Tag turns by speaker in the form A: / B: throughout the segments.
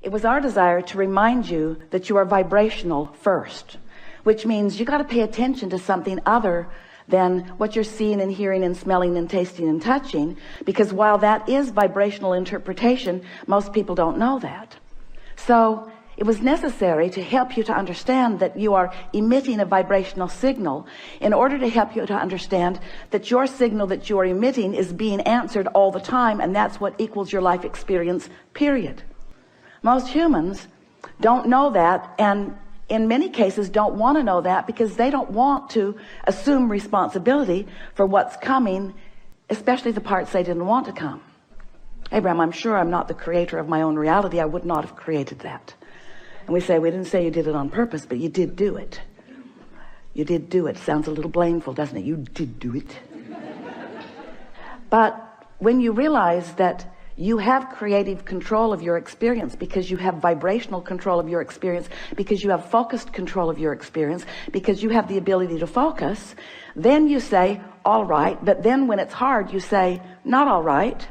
A: It was our desire to remind you that you are vibrational first, which means you got to pay attention to something other than what you're seeing and hearing and smelling and tasting and touching, because while that is vibrational interpretation, most people don't know that. So it was necessary to help you to understand that you are emitting a vibrational signal in order to help you to understand that your signal that you are emitting is being answered all the time, and that's what equals your life experience, period. Most humans don't know that, and in many cases don't want to know that, because they don't want to assume responsibility for what's coming, especially the parts they didn't want to come. Abraham, I'm sure I'm not the creator of my own reality. I would not have created that. And we say, we didn't say you did it on purpose, but you did do it. You did do it. Sounds a little blameful, doesn't it? You did do it. But when you realize that you have creative control of your experience, because you have vibrational control of your experience, because you have focused control of your experience, because you have the ability to focus, then you say, all right. But then when it's hard, you say, not all right.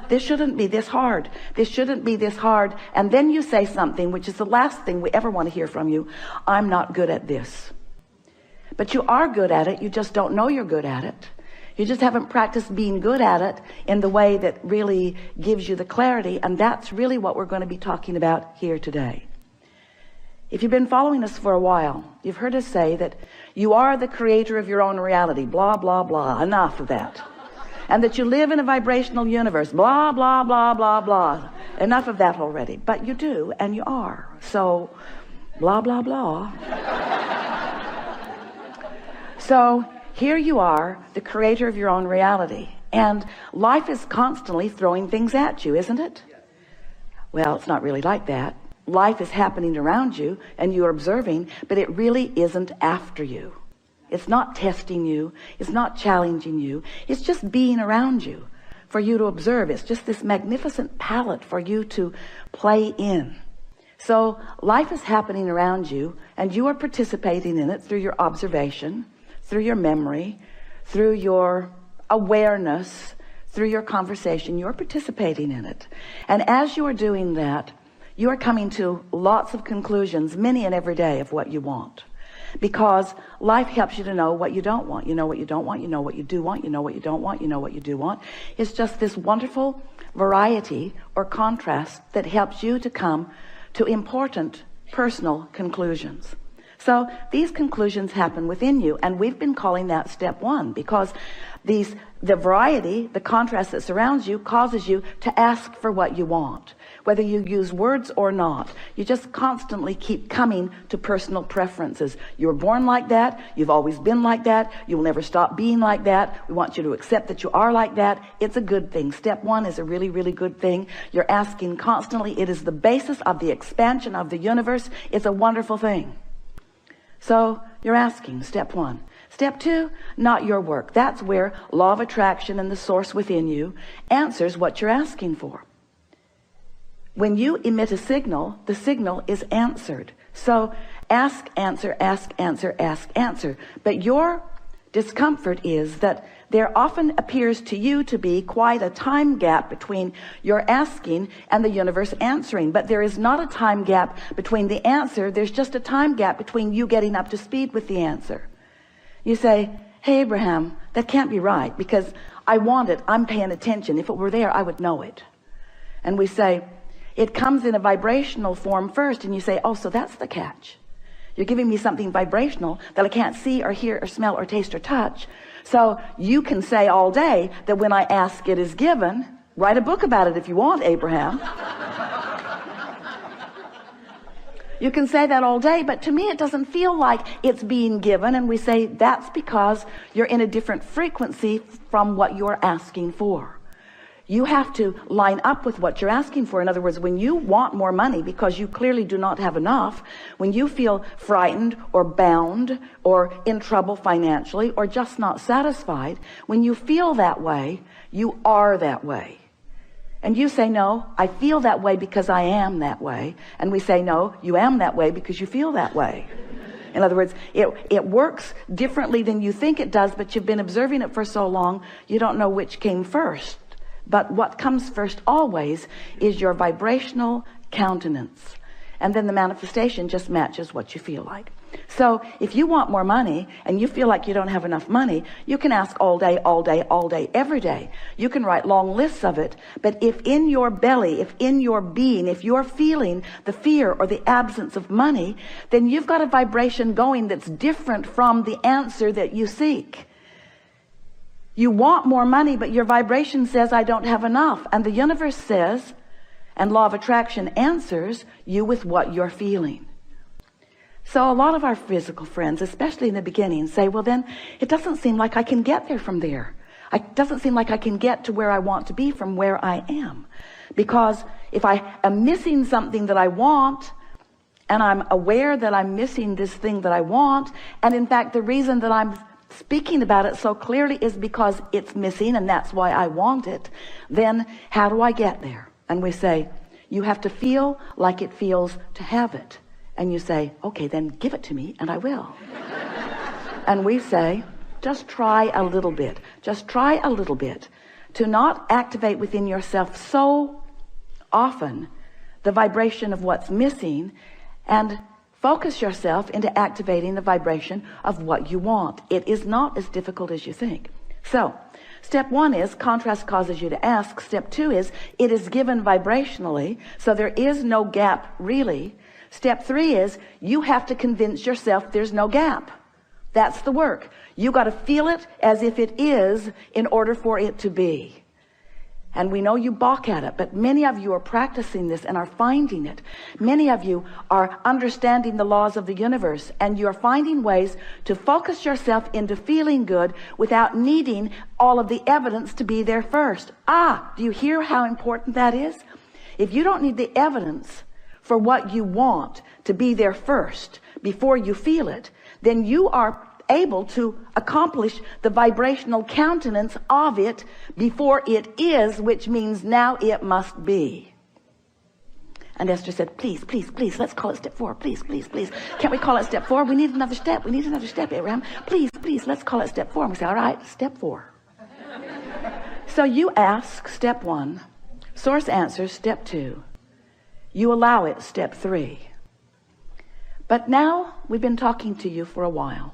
A: This shouldn't be this hard. This shouldn't be this hard. And then you say something, which is the last thing we ever want to hear from you. I'm not good at this. But you are good at it. You just don't know you're good at it. You just haven't practiced being good at it in the way that really gives you the clarity. And that's really what we're going to be talking about here today. If you've been following us for a while, you've heard us say that you are the creator of your own reality. Blah, blah, blah. Enough of that. And that you live in a vibrational universe. Blah, blah, blah, blah, blah. Enough of that already. But you do, and you are. So, blah, blah, blah. So, here you are, the creator of your own reality. And life is constantly throwing things at you, isn't it? Well, it's not really like that. Life is happening around you, and you're observing, but it really isn't after you. It's not testing you. It's not challenging you. It's just being around you for you to observe. It's just this magnificent palette for you to play in. So life is happening around you, and you are participating in it through your observation, through your memory, through your awareness, through your conversation. You're participating in it. And as you are doing that, you are coming to lots of conclusions, many and every day, of what you want. Because life helps you to know what you don't want. You know what you don't want. You know what you do want. You know what you don't want. You know what you do want. It's just this wonderful variety or contrast that helps you to come to important personal conclusions. So these conclusions happen within you, and we've been calling that step one, because the variety, the contrast that surrounds you, causes you to ask for what you want. Whether you use words or not, you just constantly keep coming to personal preferences. You were born like that. You've always been like that. You will never stop being like that. We want you to accept that you are like that. It's a good thing. Step one is a really, really good thing. You're asking constantly. It is the basis of the expansion of the universe. It's a wonderful thing. So you're asking, step one. Step two, not your work. That's where law of attraction and the source within you answers what you're asking for. When you emit a signal, the signal is answered. So ask, answer, ask, answer, ask, answer. But your discomfort is that there often appears to you to be quite a time gap between your asking and the universe answering. But there is not a time gap between the answer. There's just a time gap between you getting up to speed with the answer. You say, hey, Abraham, that can't be right, because I want it. I'm paying attention. If it were there, I would know it. And we say, it comes in a vibrational form first. And you say, oh, so that's the catch. You're giving me something vibrational that I can't see or hear or smell or taste or touch. So you can say all day that when I ask, it is given. Write a book about it if you want, Abraham. You can say that all day, but to me it doesn't feel like it's being given. And we say that's because you're in a different frequency from what you're asking for. You have to line up with what you're asking for. In other words, when you want more money because you clearly do not have enough, when you feel frightened or bound or in trouble financially or just not satisfied, when you feel that way, you are that way. And you say, no, I feel that way because I am that way. And we say, no, you am that way because you feel that way. In other words, it works differently than you think it does, but you've been observing it for so long, you don't know which came first. But what comes first always is your vibrational countenance. And then the manifestation just matches what you feel like. So if you want more money and you feel like you don't have enough money, you can ask all day, all day, all day, every day. You can write long lists of it. But if in your belly, if in your being, if you're feeling the fear or the absence of money, then you've got a vibration going that's different from the answer that you seek. You want more money, but your vibration says, I don't have enough. And the universe says, and law of attraction answers you with what you're feeling. So a lot of our physical friends, especially in the beginning, say, well, then it doesn't seem like I can get there from there. It doesn't seem like I can get to where I want to be from where I am. Because if I am missing something that I want, and I'm aware that I'm missing this thing that I want, and in fact, the reason that I'm speaking about it so clearly is because it's missing, and that's why I want it, then how do I get there? And we say, you have to feel like it feels to have it. And you say, okay, then give it to me and I will. And we say, just try a little bit. Just try a little bit to not activate within yourself so often the vibration of what's missing, and focus yourself into activating the vibration of what you want. It is not as difficult as you think. So step 1 is contrast causes you to ask. Step 2 is it is given vibrationally, so there is no gap really. Step 3 is you have to convince yourself there's no gap. That's the work. You got to feel it as if it is in order for it to be. And we know you balk at it, but many of you are practicing this and are finding it. Many of you are understanding the laws of the universe, and you're finding ways to focus yourself into feeling good without needing all of the evidence to be there first. Do you hear how important that is? If you don't need the evidence for what you want to be there first before you feel it, then you are able to accomplish the vibrational countenance of it before it is, which means now it must be. And Esther said, please, please, please, let's call it step 4. Please, please, please. Can't we call it step 4? We need another step. We need another step, Abraham. Please, please, let's call it step 4. And we say, all right, step 4. So you ask step 1, source answers step 2. You allow it, step 3. But now we've been talking to you for a while.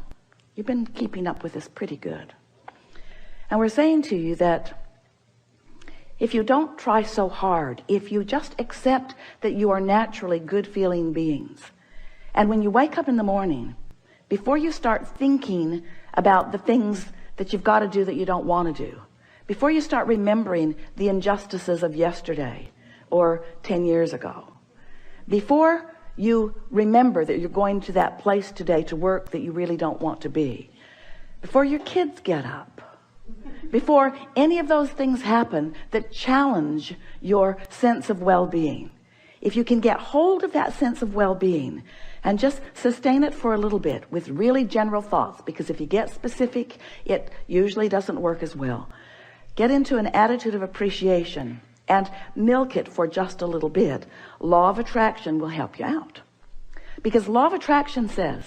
A: You've been keeping up with us pretty good. And we're saying to you that if you don't try so hard, if you just accept that you are naturally good feeling beings, and when you wake up in the morning, before you start thinking about the things that you've got to do that you don't want to do, before you start remembering the injustices of yesterday or 10 years ago, before you remember that you're going to that place today to work that you really don't want to be, before your kids get up, before any of those things happen that challenge your sense of well-being, if you can get hold of that sense of well-being and just sustain it for a little bit with really general thoughts, because if you get specific, it usually doesn't work as well. Get into an attitude of appreciation and milk it for just a little bit. Law of attraction will help you out, because law of attraction says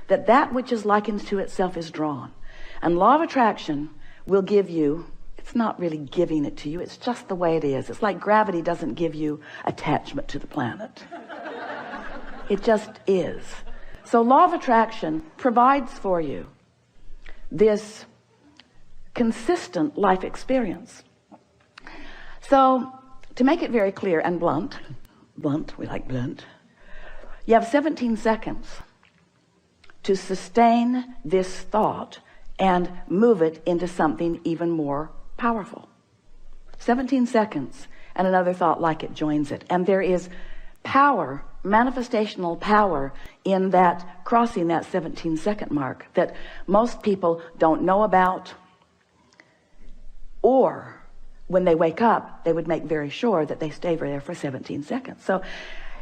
A: that that which is likened to itself is drawn, and law of attraction will give you, it's not really giving it to you, it's just the way it is. It's like gravity doesn't give you attachment to the planet. It just is. So law of attraction provides for you this consistent life experience. So to make it very clear and blunt, we like blunt, you have 17 seconds to sustain this thought and move it into something even more powerful. 17 seconds and another thought like it joins it. And there is power, manifestational power in that crossing that 17-second mark that most people don't know about, or when they wake up, they would make very sure that they stay there for 17 seconds. So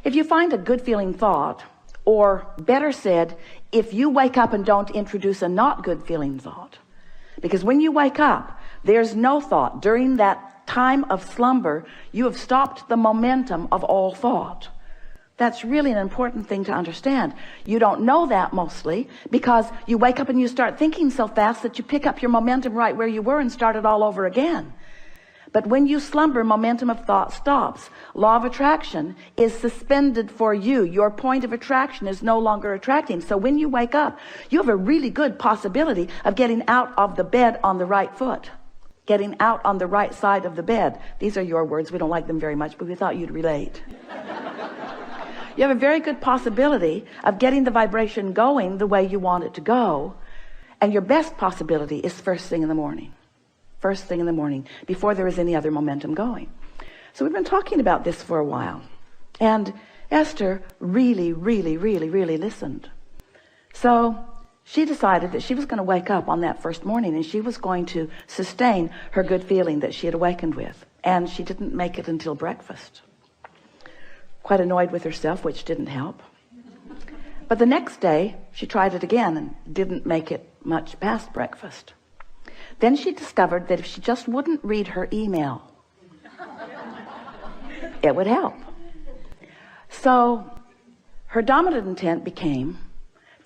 A: if you find a good feeling thought, or better said, if you wake up and don't introduce a not good feeling thought, because when you wake up, there's no thought. During that time of slumber, you have stopped the momentum of all thought. That's really an important thing to understand. You don't know that mostly because you wake up and you start thinking so fast that you pick up your momentum right where you were and start it all over again. But when you slumber, momentum of thought stops. Law of attraction is suspended for you. Your point of attraction is no longer attracting. So when you wake up, you have a really good possibility of getting out of the bed on the right foot, getting out on the right side of the bed. These are your words. We don't like them very much, but we thought you'd relate. You have a very good possibility of getting the vibration going the way you want it to go. And your best possibility is first thing in the morning. First thing in the morning, before there is any other momentum going. So we've been talking about this for a while. And Esther really listened. So she decided that she was going to wake up on that first morning and she was going to sustain her good feeling that she had awakened with. And she didn't make it until breakfast. Quite annoyed with herself, which didn't help. But the next day, she tried it again and didn't make it much past breakfast. Then she discovered that if she just wouldn't read her email, it would help. So her dominant intent became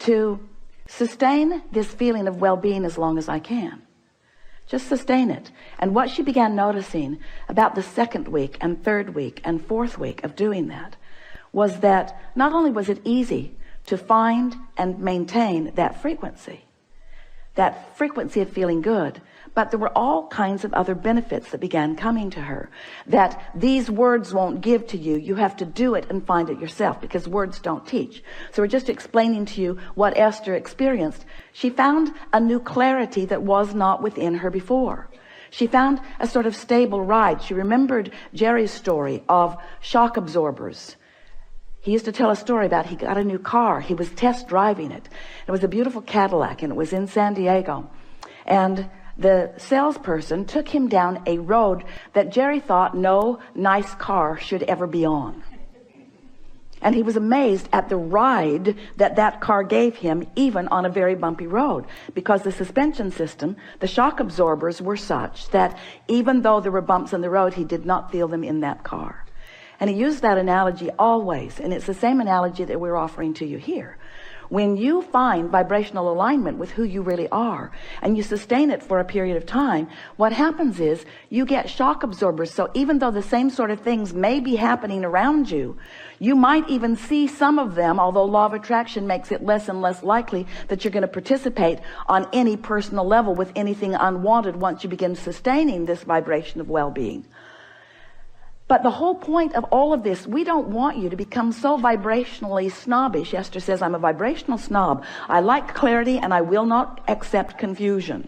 A: to sustain this feeling of well-being as long as I can. Just sustain it. And what she began noticing about the second week and third week and fourth week of doing that was that not only was it easy to find and maintain that frequency of feeling good, but there were all kinds of other benefits that began coming to her that these words won't give to you. You have to do it and find it yourself, because words don't teach. So we're just explaining to you what Esther experienced. She found a new clarity that was not within her before. She found a sort of stable ride. She remembered Jerry's story of shock absorbers. He used to tell a story about he got a new car. He was test driving it. It was a beautiful Cadillac, and it was in San Diego. And the salesperson took him down a road that Jerry thought no nice car should ever be on. And he was amazed at the ride that that car gave him, even on a very bumpy road, because the suspension system, the shock absorbers were such that even though there were bumps in the road, he did not feel them in that car. And he used that analogy always, and it's the same analogy that we're offering to you here. When you find vibrational alignment with who you really are, and you sustain it for a period of time, what happens is you get shock absorbers. So even though the same sort of things may be happening around you, you might even see some of them, although law of attraction makes it less and less likely that you're going to participate on any personal level with anything unwanted once you begin sustaining this vibration of well-being. But the whole point of all of this, we don't want you to become so vibrationally snobbish. Esther says, I'm a vibrational snob. I like clarity and I will not accept confusion.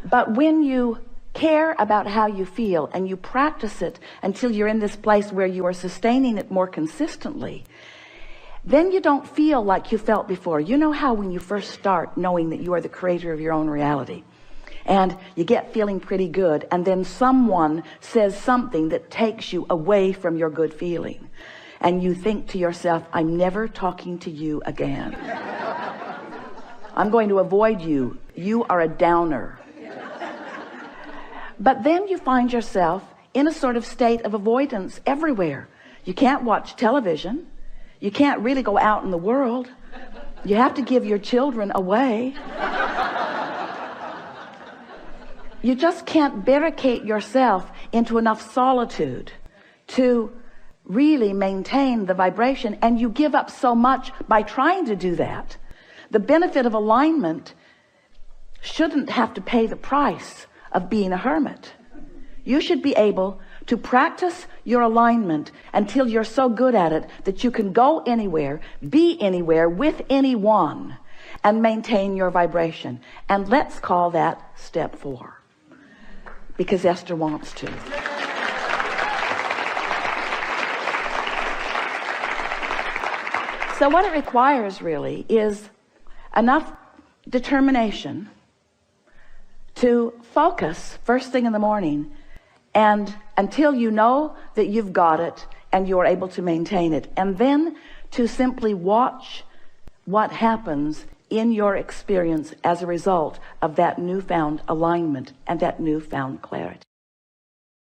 A: But when you care about how you feel and you practice it until you're in this place where you are sustaining it more consistently, then you don't feel like you felt before. You know how when you first start knowing that you are the creator of your own reality, and you get feeling pretty good, and then someone says something that takes you away from your good feeling, and you think to yourself, I'm never talking to you again. I'm going to avoid you. You are a downer. But then you find yourself in a sort of state of avoidance everywhere. You can't watch television. You can't really go out in the world. You have to give your children away. You just can't barricade yourself into enough solitude to really maintain the vibration, and you give up so much by trying to do that. The benefit of alignment shouldn't have to pay the price of being a hermit. You should be able to practice your alignment until you're so good at it that you can go anywhere, be anywhere with anyone, and maintain your vibration. And let's call that step 4. Because Esther wants to. So what it requires really is enough determination to focus first thing in the morning, and until you know that you've got it and you're able to maintain it, and then to simply watch what happens in your experience as a result of that newfound alignment and that newfound clarity.